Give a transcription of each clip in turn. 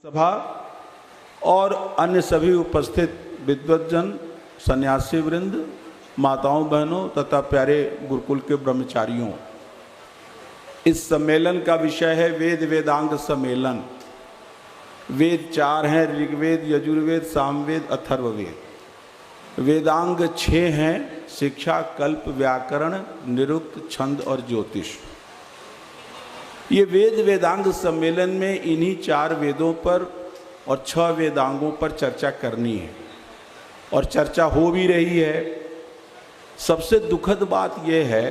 सभा और अन्य सभी उपस्थित विद्वज्जन, सन्यासी वृंद, माताओं बहनों तथा प्यारे गुरुकुल के ब्रह्मचारियों, इस सम्मेलन का विषय है वेद वेदांग सम्मेलन। वेद 4 हैं, ऋग्वेद, यजुर्वेद, सामवेद, अथर्ववेद। वेदांग 6 हैं, शिक्षा, कल्प, व्याकरण, निरुक्त, छंद और ज्योतिष। ये वेद वेदांग सम्मेलन में इन्हीं 4 वेदों पर और 6 वेदांगों पर चर्चा करनी है और चर्चा हो भी रही है। सबसे दुखद बात यह है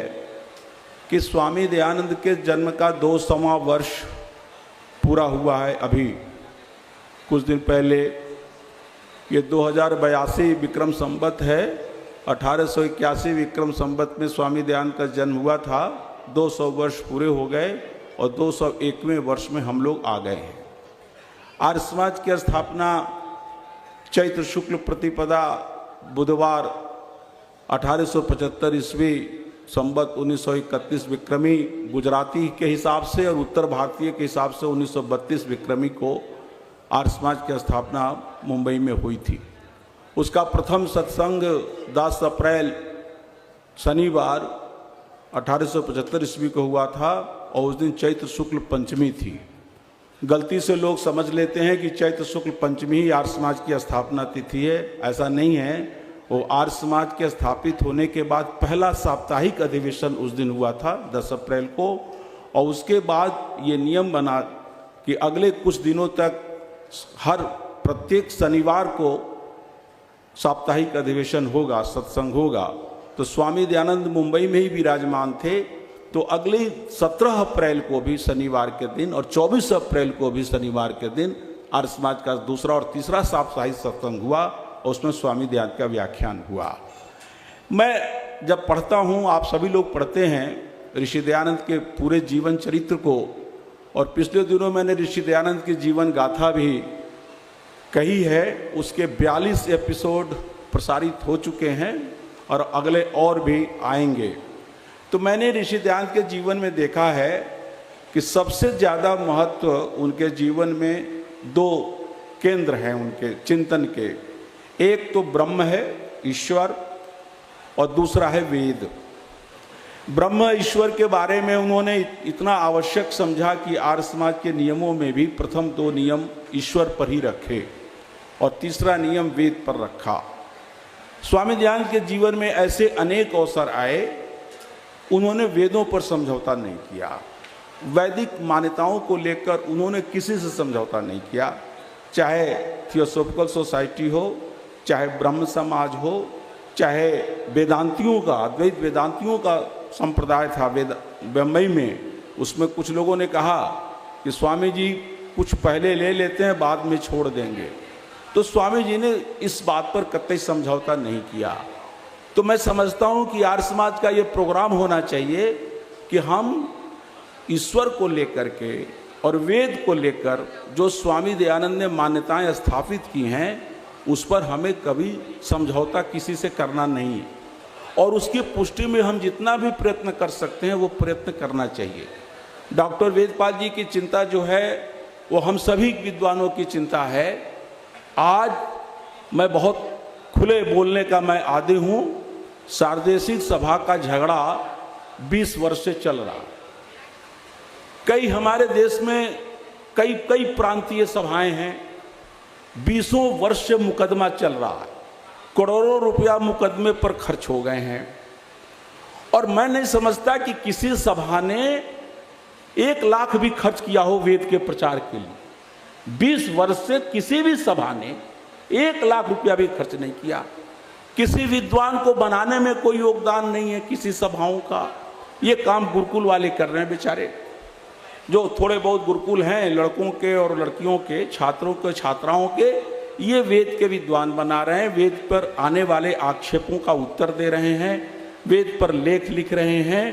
कि स्वामी दयानंद के जन्म का 200वां वर्ष पूरा हुआ है। अभी कुछ दिन पहले, ये 2082 विक्रम संवत है, 1881 विक्रम संवत में स्वामी दयानंद का जन्म हुआ था। 200 वर्ष पूरे हो गए और 201वें वर्ष में हम लोग आ गए हैं। आर्य समाज की स्थापना चैत्र शुक्ल प्रतिपदा बुधवार 1875 ईस्वी संवत 1931 विक्रमी गुजराती के हिसाब से और उत्तर भारतीय के हिसाब से 1932 विक्रमी को आर्य समाज की स्थापना मुंबई में हुई थी। उसका प्रथम सत्संग 10 अप्रैल शनिवार 1875 ईस्वी को हुआ था और उस दिन चैत्र शुक्ल पंचमी थी। गलती से लोग समझ लेते हैं कि चैत्र शुक्ल पंचमी ही आर्य समाज की स्थापना तिथि है। ऐसा नहीं है। वो आर्य समाज के स्थापित होने के बाद पहला साप्ताहिक अधिवेशन उस दिन हुआ था 10 अप्रैल को, और उसके बाद ये नियम बना कि अगले कुछ दिनों तक हर प्रत्येक शनिवार को साप्ताहिक अधिवेशन होगा, सत्संग होगा। तो स्वामी दयानंद मुंबई में ही विराजमान थे, तो अगले 17 अप्रैल को भी शनिवार के दिन और 24 अप्रैल को भी शनिवार के दिन आर्य समाज का दूसरा और तीसरा साप्ताहिक सत्संग हुआ और उसमें स्वामी दयानंद का व्याख्यान हुआ। मैं जब पढ़ता हूँ, आप सभी लोग पढ़ते हैं ऋषि दयानंद के पूरे जीवन चरित्र को, और पिछले दिनों मैंने ऋषि दयानंद की जीवन गाथा भी कही है। उसके 42 एपिसोड प्रसारित हो चुके हैं और अगले और भी आएंगे। तो मैंने ऋषि दयानंद के जीवन में देखा है कि सबसे ज़्यादा महत्व उनके जीवन में 2 केंद्र हैं उनके चिंतन के। एक तो ब्रह्म है, ईश्वर, और दूसरा है वेद। ब्रह्म ईश्वर के बारे में उन्होंने इतना आवश्यक समझा कि आर्य समाज के नियमों में भी प्रथम 2 नियम ईश्वर पर ही रखे और तीसरा नियम वेद पर रखा। स्वामी दयानंद के जीवन में ऐसे अनेक अवसर आए, उन्होंने वेदों पर समझौता नहीं किया। वैदिक मान्यताओं को लेकर उन्होंने किसी से समझौता नहीं किया, चाहे थियोसॉफिकल सोसाइटी हो, चाहे ब्रह्म समाज हो, चाहे वेदांतियों का, अद्वैत वेदांतियों का संप्रदाय था बम्बई में। उसमें कुछ लोगों ने कहा कि स्वामी जी कुछ पहले ले लेते हैं, बाद में छोड़ देंगे। तो स्वामी जी ने इस बात पर कतई समझौता नहीं किया। तो मैं समझता हूँ कि आर्य समाज का ये प्रोग्राम होना चाहिए कि हम ईश्वर को लेकर के और वेद को लेकर जो स्वामी दयानंद ने मान्यताएं स्थापित की हैं, उस पर हमें कभी समझौता किसी से करना नहीं, और उसकी पुष्टि में हम जितना भी प्रयत्न कर सकते हैं वो प्रयत्न करना चाहिए। डॉक्टर वेदपाल जी की चिंता जो है वो हम सभी विद्वानों की चिंता है। आज मैं बहुत खुले बोलने का मैं आदी हूँ। सार्वदेशिक सभा का झगड़ा 20 वर्ष से चल रहा। कई हमारे देश में कई प्रांतीय सभाएं हैं, 20 वर्ष से मुकदमा चल रहा है। करोड़ों रुपया मुकदमे पर खर्च हो गए हैं, और मैं नहीं समझता कि किसी सभा ने 1 लाख भी खर्च किया हो वेद के प्रचार के लिए। 20 वर्ष से किसी भी सभा ने 1 लाख रुपया भी खर्च नहीं किया। किसी विद्वान को बनाने में कोई योगदान नहीं है किसी सभाओं का। ये काम गुरुकुल वाले कर रहे हैं बेचारे। जो थोड़े बहुत गुरुकुल हैं, लड़कों के और लड़कियों के, छात्रों के, छात्राओं के, ये वेद के विद्वान बना रहे हैं। वेद पर आने वाले आक्षेपों का उत्तर दे रहे हैं, वेद पर लेख लिख रहे हैं,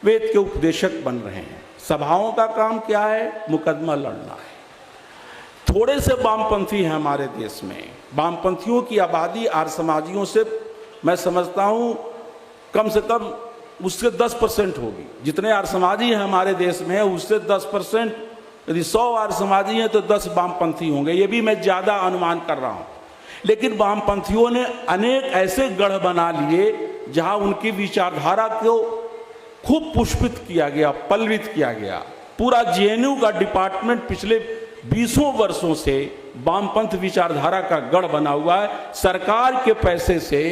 वेद के उपदेशक बन रहे हैं। सभाओं का काम क्या है? मुकदमा लड़ना है। थोड़े से वामपंथी हैं हमारे देश में। वामपंथियों की आबादी आर्य समाजियों से मैं समझता हूँ कम से कम उससे 10% होगी। जितने आर्य समाजी हैं हमारे देश में, उससे 10% यदि 100 आर्य समाजी हैं तो 10 वामपंथी होंगे, ये भी मैं ज़्यादा अनुमान कर रहा हूँ। लेकिन वामपंथियों ने अनेक ऐसे गढ़ बना लिए जहाँ उनकी विचारधारा को खूब पुष्पित किया गया, पल्वित किया गया। पूरा जेएनयू का डिपार्टमेंट पिछले 20 वर्षों से वामपंथ विचारधारा का गढ़ बना हुआ है। सरकार के पैसे से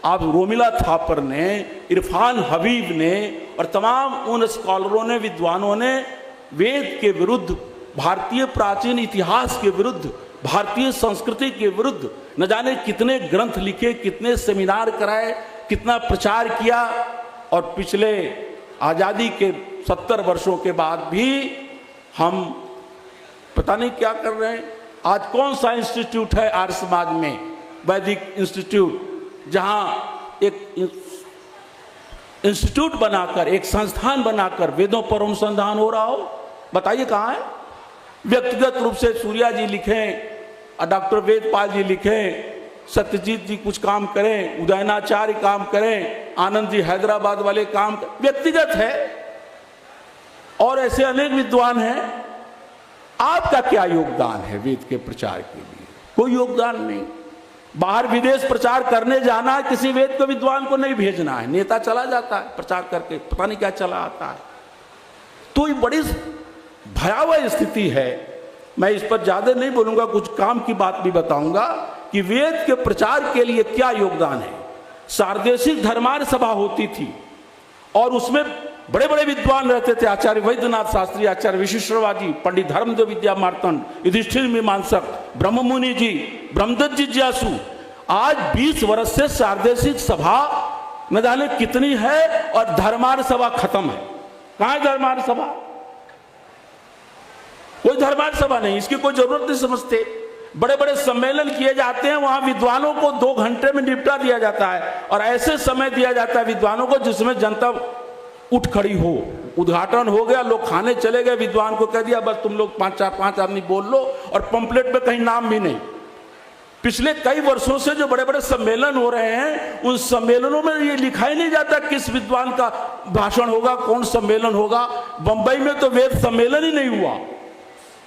आप रोमिला थापर ने, इरफान हबीब ने और तमाम उन स्कॉलरों ने, विद्वानों ने वेद के विरुद्ध, भारतीय प्राचीन इतिहास के विरुद्ध, भारतीय संस्कृति के विरुद्ध न जाने कितने ग्रंथ लिखे, कितने सेमिनार कराए, कितना प्रचार किया। और पिछले आज़ादी के 70 वर्षों के बाद भी हम पता नहीं क्या कर रहे हैं। आज कौन सा इंस्टीट्यूट है आर्य समाज में, वैदिक इंस्टीट्यूट, जहां एक इंस्टीट्यूट बनाकर, एक संस्थान बनाकर वेदों पर अनुसंधान हो रहा हो? बताइए कहाँ है? व्यक्तिगत रूप से सूर्या जी लिखें, डॉक्टर वेदपाल जी लिखें, सत्यजीत जी कुछ काम करें, उदयनाचार्य काम करें, आनंद जी हैदराबाद वाले काम व्यक्तिगत है, और ऐसे अनेक विद्वान हैं। आपका क्या योगदान है वेद के प्रचार के लिए? कोई योगदान नहीं। बाहर विदेश प्रचार करने जाना है, किसी वेद को विद्वान को नहीं भेजना है, नेता चला जाता है प्रचार करके, पता नहीं क्या चला आता है। तो ये बड़ी भयावह स्थिति है। मैं इस पर ज्यादा नहीं बोलूंगा, कुछ काम की बात भी बताऊंगा कि वेद के प्रचार के लिए क्या योगदान है। सार्वदेशिक धर्मार्य सभा होती थी और उसमें बड़े बड़े विद्वान रहते थे, आचार्य वैद्यनाथ शास्त्री, आचार्य विशिष्टवादी, पंडित धर्मदेव विद्या मार्तंड, युधिष्ठिर मीमांसक, ब्रह्ममुनि जी, ब्रह्मदत्त जिज्ञासु। आज 20 वर्ष से सार्वदेशिक सभा न जाने कितनी है और धर्मार्य सभा खत्म है। कहाँ है धर्मार्य सभा? कोई धर्मार्य सभा नहीं, इसकी कोई जरूरत नहीं समझते। बड़े बड़े सम्मेलन किए जाते हैं, वहां विद्वानों को 2 घंटे में निपटा दिया जाता है और ऐसे समय दिया जाता है विद्वानों को जिसमें जनता उठ खड़ी हो। उद्घाटन हो गया, लोग खाने चले गए, विद्वान को कह दिया बस तुम लोग 5 आदमी बोल लो, और पंपलेट में कहीं नाम भी नहीं। पिछले कई वर्षों से जो बड़े बड़े सम्मेलन हो रहे हैं, उन सम्मेलनों में ये लिखा ही नहीं जाता किस विद्वान का भाषण होगा, कौन सम्मेलन होगा। बंबई में तो वेद सम्मेलन ही नहीं हुआ।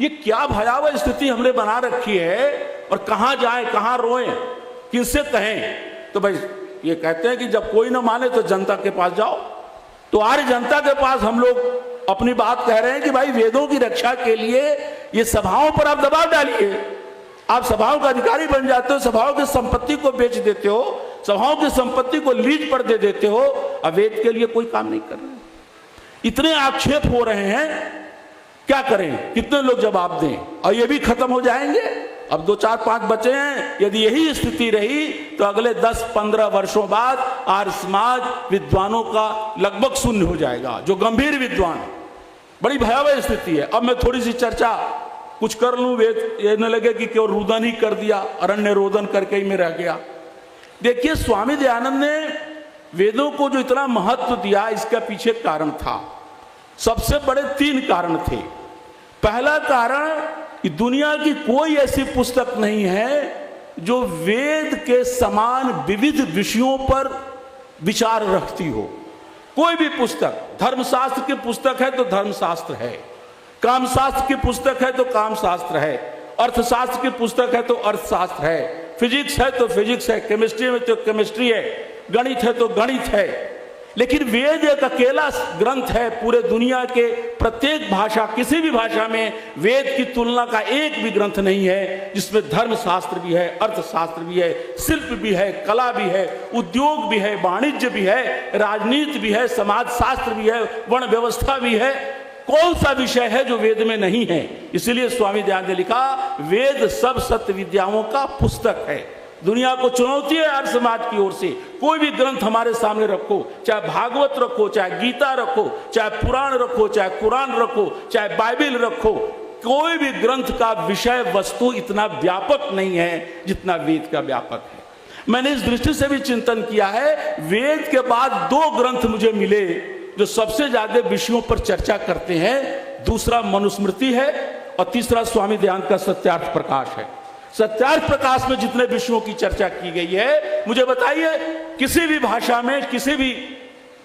ये क्या भयावह स्थिति हमने बना रखी है, और कहां जाएं, कहां रोएं, किससे कहें? तो भाई ये कहते हैं कि जब कोई ना माने तो जनता के पास जाओ। तो आर्य जनता के पास हम लोग अपनी बात कह रहे हैं कि भाई वेदों की रक्षा के लिए ये सभाओं पर आप दबाव डालिए। आप सभाओं का अधिकारी बन जाते हो, सभाओं की संपत्ति को बेच देते हो, सभाओं की संपत्ति को लीज पर दे देते हो, अब वेद के लिए कोई काम नहीं कर रहे। इतने आक्षेप हो रहे हैं, क्या करें? कितने लोग जवाब दें? और ये भी खत्म हो जाएंगे। अब 2, 4, 5 बचे हैं। यदि यही स्थिति रही तो अगले 10-15 वर्षों बाद आर्य समाज विद्वानों का लगभग शून्य हो जाएगा, जो गंभीर विद्वान है। बड़ी भयावह स्थिति है। अब मैं थोड़ी सी चर्चा कुछ कर लूं, वेद ये न लगे कि केवल रुदन ही कर दिया, अरण्य रोदन करके ही में रह गया। देखिए, स्वामी दयानंद ने वेदों को जो इतना महत्व दिया, इसका पीछे कारण था। सबसे बड़े 3 कारण थे। पहला कारण कि दुनिया की कोई ऐसी पुस्तक नहीं है जो वेद के समान विविध विषयों पर विचार रखती हो। कोई भी पुस्तक, धर्मशास्त्र की पुस्तक है तो धर्मशास्त्र है, कामशास्त्र की पुस्तक है तो कामशास्त्र है, अर्थशास्त्र की पुस्तक है तो अर्थशास्त्र है, फिजिक्स है तो फिजिक्स है, केमिस्ट्री में तो केमिस्ट्री है, गणित है तो गणित है। लेकिन वेद एक अकेला ग्रंथ है पूरे दुनिया के प्रत्येक भाषा, किसी भी भाषा में वेद की तुलना का एक भी ग्रंथ नहीं है जिसमें धर्मशास्त्र भी है, अर्थशास्त्र भी है, शिल्प भी है, कला भी है, उद्योग भी है, वाणिज्य भी है, राजनीति भी है, समाज शास्त्र भी है, वर्ण व्यवस्था भी है। कौन सा विषय है जो वेद में नहीं है? इसलिए स्वामी दयानंद ने लिखा, वेद सब सत्य विद्याओं का पुस्तक है। दुनिया को चुनौती है आर्य समाज की ओर से, कोई भी ग्रंथ हमारे सामने रखो, चाहे भागवत रखो, चाहे गीता रखो, चाहे पुराण रखो, चाहे कुरान रखो, चाहे बाइबिल रखो, कोई भी ग्रंथ का विषय वस्तु इतना व्यापक नहीं है जितना वेद का व्यापक है। मैंने इस दृष्टि से भी चिंतन किया है, वेद के बाद 2 ग्रंथ मुझे मिले जो सबसे ज्यादा विषयों पर चर्चा करते हैं। दूसरा मनुस्मृति है और तीसरा स्वामी दयानंद का सत्यार्थ प्रकाश है। सत्यार्थ प्रकाश में जितने विषयों की चर्चा की गई है, मुझे बताइए किसी भी भाषा में, किसी भी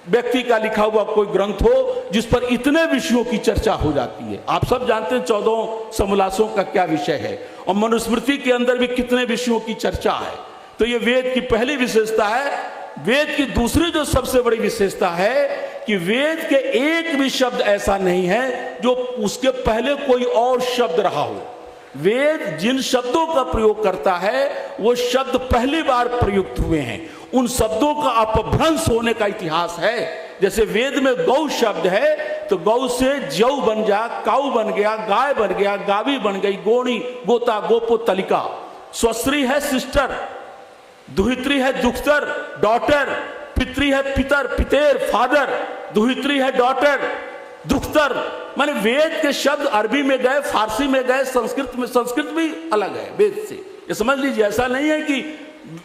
व्यक्ति का लिखा हुआ कोई ग्रंथ हो जिस पर इतने विषयों की चर्चा हो जाती है। आप सब जानते हैं 14 समोल्लासों का क्या विषय है और मनुस्मृति के अंदर भी कितने विषयों की चर्चा है। तो ये वेद की पहली विशेषता है। वेद की दूसरी जो सबसे बड़ी विशेषता है कि वेद के एक भी शब्द ऐसा नहीं है जो उसके पहले कोई और शब्द रहा हो। वेद जिन शब्दों का प्रयोग करता है वो शब्द पहली बार प्रयुक्त हुए हैं, उन शब्दों का अपभ्रंश होने का इतिहास है। जैसे वेद में गौ शब्द है तो गौ से जौ बन गया, काऊ बन गया, गाय बन गया, गावी बन गई, गोणी, गोता, गोपो, तलिका। स्वश्री है सिस्टर, दुहित्री है दुख्तर, डॉटर, पितरी है पितर, पितेर, फादर, दुहित्री है डॉटर, दुख्तर। माने वेद के शब्द अरबी में गए, फारसी में गए, संस्कृत में, संस्कृत भी अलग है वेद से। ये समझ लीजिए, ऐसा नहीं है कि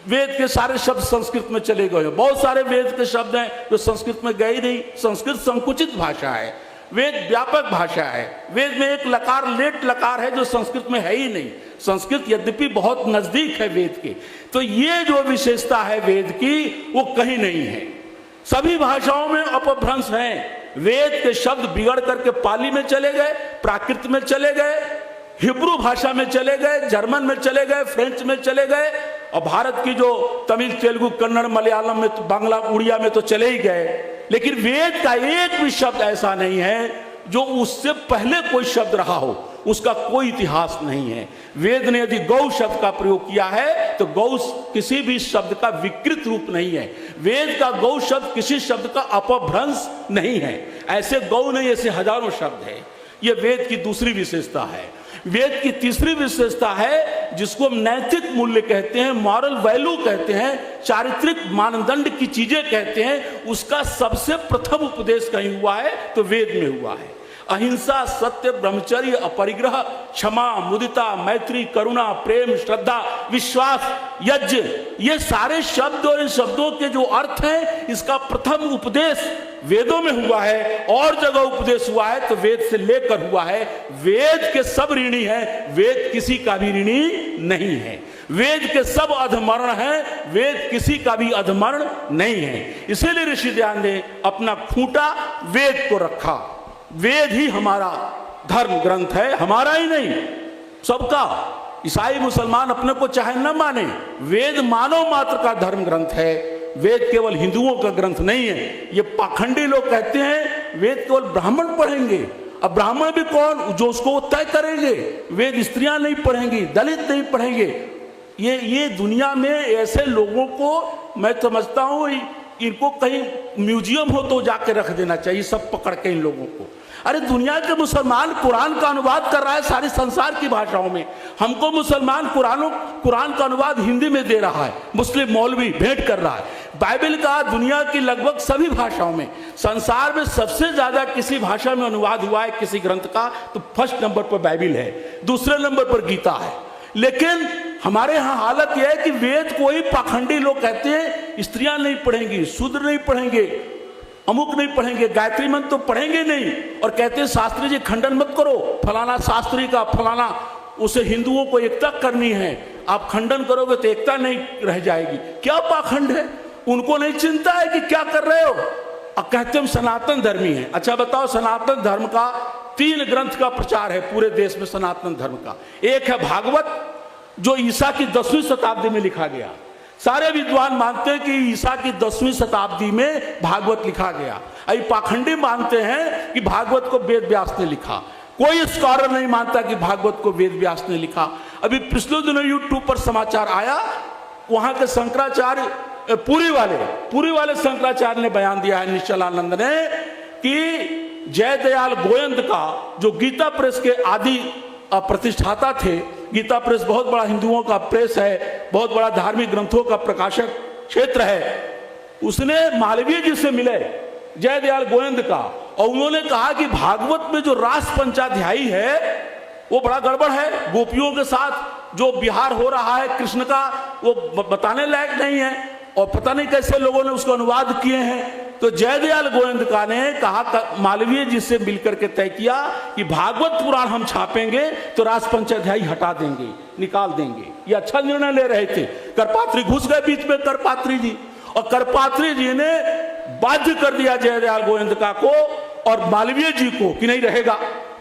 वेद के सारे शब्द संस्कृत में चले गए। बहुत सारे वेद के शब्द हैं जो संस्कृत में गए नहीं। संस्कृत संकुचित भाषा है, वेद व्यापक भाषा है। वेद में एक लकार, लेट लकार है जो संस्कृत में है ही नहीं। संस्कृत यद्यपि बहुत नजदीक है वेद के, तो ये जो विशेषता है वेद की वो कहीं नहीं है। सभी भाषाओं में अपभ्रंश हैं। वेद के शब्द बिगड़ करके पाली में चले गए, प्राकृत में चले गए, हिब्रू भाषा में चले गए, जर्मन में चले गए, फ्रेंच में चले गए, और भारत की जो तमिल, तेलुगु, कन्नड़, मलयालम में, बांग्ला, उड़िया में तो चले ही गए। लेकिन वेद का एक भी शब्द ऐसा नहीं है जो उससे पहले कोई शब्द रहा हो, उसका कोई इतिहास नहीं है। वेद ने यदि गौ शब्द का प्रयोग किया है तो गौ किसी भी शब्द का विकृत रूप नहीं है। वेद का गौ शब्द किसी शब्द का अपभ्रंश नहीं है। ऐसे गौ नहीं, ऐसे हजारों शब्द है। यह वेद की दूसरी विशेषता है। वेद की तीसरी विशेषता है जिसको हम नैतिक मूल्य कहते हैं, मॉरल वैल्यू कहते हैं, चारित्रिक मानदंड की चीजें कहते हैं। उसका सबसे प्रथम उपदेश कहीं हुआ है तो वेद में हुआ है। अहिंसा, सत्य, ब्रह्मचर्य, अपरिग्रह, क्षमा, मुदिता, मैत्री, करुणा, प्रेम, श्रद्धा, विश्वास, यज्ञ, ये सारे शब्द और इन शब्दों के जो अर्थ हैं, इसका प्रथम उपदेश वेदों में हुआ है। और जगह उपदेश हुआ है तो वेद से लेकर हुआ है। वेद के सब ऋणी हैं, वेद किसी का भी ऋणी नहीं है। वेद के सब अधमरण हैं, वेद किसी का भी अधमरण नहीं है। इसीलिए ऋषि दयानंद ने अपना खूंटा वेद को रखा। वेद ही हमारा धर्म ग्रंथ है, हमारा ही नहीं, सबका। ईसाई मुसलमान अपने को चाहे न माने, वेद मानव मात्र का धर्म ग्रंथ है। वेद केवल हिंदुओं का ग्रंथ नहीं है। ये पाखंडी लोग कहते हैं वेद केवल ब्राह्मण पढ़ेंगे। अब ब्राह्मण भी कौन, जो उसको तय करेंगे। वेद स्त्रियां नहीं पढ़ेंगी, दलित नहीं पढ़ेंगे। ये दुनिया में ऐसे लोगों को मैं समझता हूं इनको कहीं म्यूजियम हो तो जाके रख देना चाहिए, सब पकड़ के इन लोगों को। अरे दुनिया के मुसलमान कुरान का अनुवाद कर रहा है सारे संसार की भाषाओं में। हमको मुसलमान कुरान का अनुवाद हिंदी में दे रहा है, मुस्लिम मौलवी भेंट कर रहा है। बाइबल का दुनिया की लगभग सभी भाषाओं में, संसार में सबसे ज्यादा किसी भाषा में अनुवाद हुआ है किसी ग्रंथ का तो फर्स्ट नंबर पर बाइबल है, दूसरे नंबर पर गीता है। लेकिन हमारे यहाँ हालत यह है कि वेद को ही पाखंडी लोग कहते हैं स्त्रियां नहीं पढ़ेंगी, शूद्र नहीं पढ़ेंगे, अमुक नहीं पढ़ेंगे, गायत्री मंत्र तो पढ़ेंगे नहीं, और कहते हैं शास्त्री जी खंडन मत करो, फलाना शास्त्री का फलाना, उसे हिंदुओं को एकता करनी है, आप खंडन करोगे तो एकता नहीं रह जाएगी। क्या पाखंड है, उनको नहीं चिंता है कि क्या कर रहे हो। अब कहते हम सनातन धर्मी हैं। अच्छा बताओ, सनातन धर्म का 3 ग्रंथ का प्रचार है पूरे देश में सनातन धर्म का। एक है भागवत जो ईसा की 10वीं शताब्दी में लिखा गया। सारे विद्वान मानते हैं कि ईसा की 10वीं शताब्दी में भागवत लिखा गया। अभी पाखंडी मानते हैं कि भागवत को वेद व्यास ने लिखा। कोई स्कॉलर नहीं मानता कि भागवत को वेद व्यास ने लिखा। अभी पिछले दिनों यूट्यूब पर समाचार आया, वहां के शंकराचार्य पुरी वाले शंकराचार्य ने बयान दिया है, निश्चलानंद ने, कि जयदयाल गोयंद का जो गीता प्रेस के आदि प्रतिष्ठाता थे, गीता प्रेस बहुत बड़ा हिंदुओं का प्रेस है, बहुत बड़ा धार्मिक ग्रंथों का प्रकाशक क्षेत्र है, उसने मालवीय जी से मिले जयदयाल गोयंद का, और उन्होंने कहा कि भागवत में जो रास पंचाध्यायी है वो बड़ा गड़बड़ है। गोपियों के साथ जो विहार हो रहा है कृष्ण का वो बताने लायक नहीं है, और पता नहीं कैसे लोगों ने उसको अनुवाद किए हैं। तो जयदयाल गोयंद का ने कहा, मालवीय जी से मिलकर के तय किया कि भागवत पुराण हम छापेंगे तो रास पंचाध्यायी हटा देंगे, निकाल देंगे। ये अच्छा निर्णय ले रहे थे। करपात्री घुस गए बीच में, करपात्री जी, और करपात्री जी ने बाध्य कर दिया जयदयाल गोयंदका को और मालवीय जी को कि नहीं रहेगा,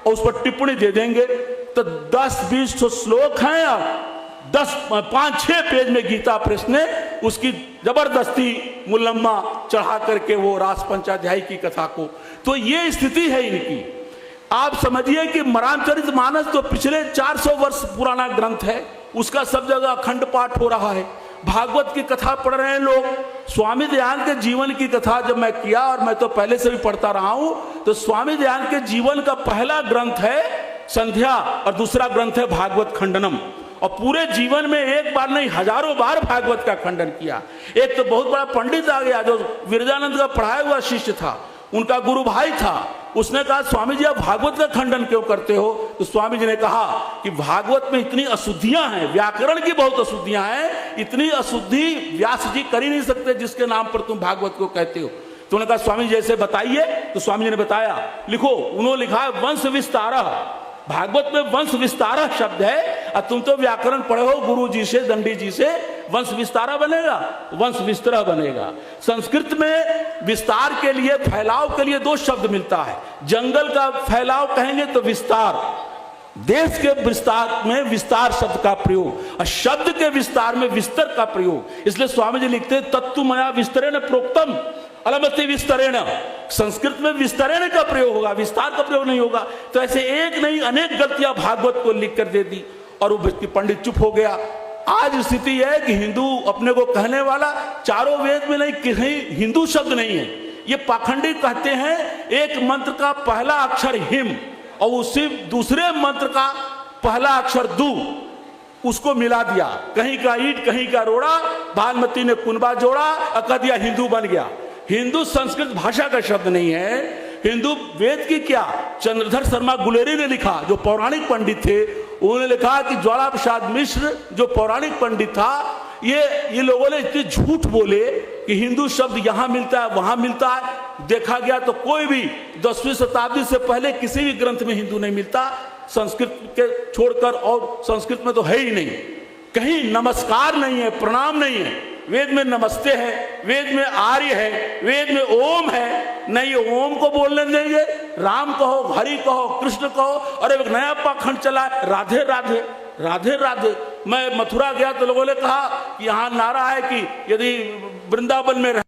और उस पर टिप्पणी दे देंगे। तो 10-20 श्लोक हैं और 5-6 पेज में गीता प्रेस ने उसकी जबरदस्ती मुलम्मा चढ़ा करके वो रास पंचाध्यायी की कथा को, तो ये स्थिति है इनकी। आप समझिए कि रामचरितमानस तो पिछले 400 वर्ष पुराना ग्रंथ है, उसका सब जगह अखंड पाठ हो रहा है। भागवत की कथा पढ़ रहे हैं लोग। स्वामी दयानंद के जीवन की कथा जब मैं किया, और मैं तो पहले से भी पढ़ता रहा हूं, तो स्वामी दयानंद के जीवन का पहला ग्रंथ है संध्या और दूसरा ग्रंथ है भागवत खंडनम, और पूरे जीवन में एक बार नहीं हजारों बार भागवत का खंडन किया। एक तो बहुत बड़ा पंडित आ गया जो विरजानंद का पढ़ाया हुआ शिष्य था, उनका गुरु भाई था, उसने कहा स्वामी जी आप भागवत का खंडन क्यों करते हो? तो स्वामी जी ने कहा कि भागवत में इतनी अशुद्धियां हैं, व्याकरण की बहुत अशुद्धियां हैं, इतनी अशुद्धि व्यास जी कर ही नहीं सकते जिसके नाम पर तुम भागवत को कहते हो। तो उन्होंने कहा स्वामी जी ऐसे बताइए। तो स्वामी जी ने बताया, लिखो। उन्होंने लिखा है वंश विस्तार। भागवत में वंश विस्तार शब्द है, और तुम तो व्याकरण पढ़े हो गुरु जी से, दंडी जी से, वंश विस्तारा बनेगा, वंश विस्तरा बनेगा। संस्कृत में विस्तार के लिए, फैलाव के लिए 2 शब्द मिलता है। जंगल का फैलाव कहेंगे तो विस्तार, देश के विस्तार में विस्तार शब्द का प्रयोग, और शब्द के विस्तार में विस्तर का प्रयोग। इसलिए स्वामी जी लिखते हैं तत्वमया विस्तरेण प्रोक्तम अलमति विस्तरेण। संस्कृत में विस्तरेण का प्रयोग होगा, विस्तार का प्रयोग नहीं होगा। तो ऐसे एक नहीं अनेक गलतियां भागवत को लिख कर दे दी, और वो व्यक्ति पंडित चुप हो गया। आज स्थिति है कि हिंदू अपने को कहने वाला चारों वेद में नहीं, कहीं हिंदू शब्द नहीं है। ये पाखंडी कहते हैं एक मंत्र का पहला अक्षर हिम और उसी दूसरे मंत्र का पहला अक्षर दू, उसको मिला दिया, कहीं का ईट कहीं का रोड़ा, भानुमती ने कुनबा जोड़ा और कह दिया हिंदू बन गया। हिंदू संस्कृत भाषा का शब्द नहीं है, हिंदू वेद की क्या। चंद्रधर शर्मा गुलेरी ने लिखा, जो पौराणिक पंडित थे, उन्होंने लिखा कि ज्वाला प्रसाद मिश्र जो पौराणिक पंडित था, ये लोगों ने इतने झूठ बोले कि हिंदू शब्द यहां मिलता है वहां मिलता है। देखा गया तो कोई भी 10वीं शताब्दी से पहले किसी भी ग्रंथ में हिंदू नहीं मिलता, संस्कृत के छोड़कर, और संस्कृत में तो है ही नहीं। कहीं नमस्कार नहीं है, प्रणाम नहीं है। वेद में नमस्ते है, वेद में आर्य है, वेद में ओम है। नहीं ओम को बोलने देंगे, राम कहो, हरि कहो, कृष्ण कहो, और एक नया पाखंड चला राधे राधे राधे राधे। मैं मथुरा गया तो लोगों ने कहा कि यहाँ नारा है कि यदि वृंदावन में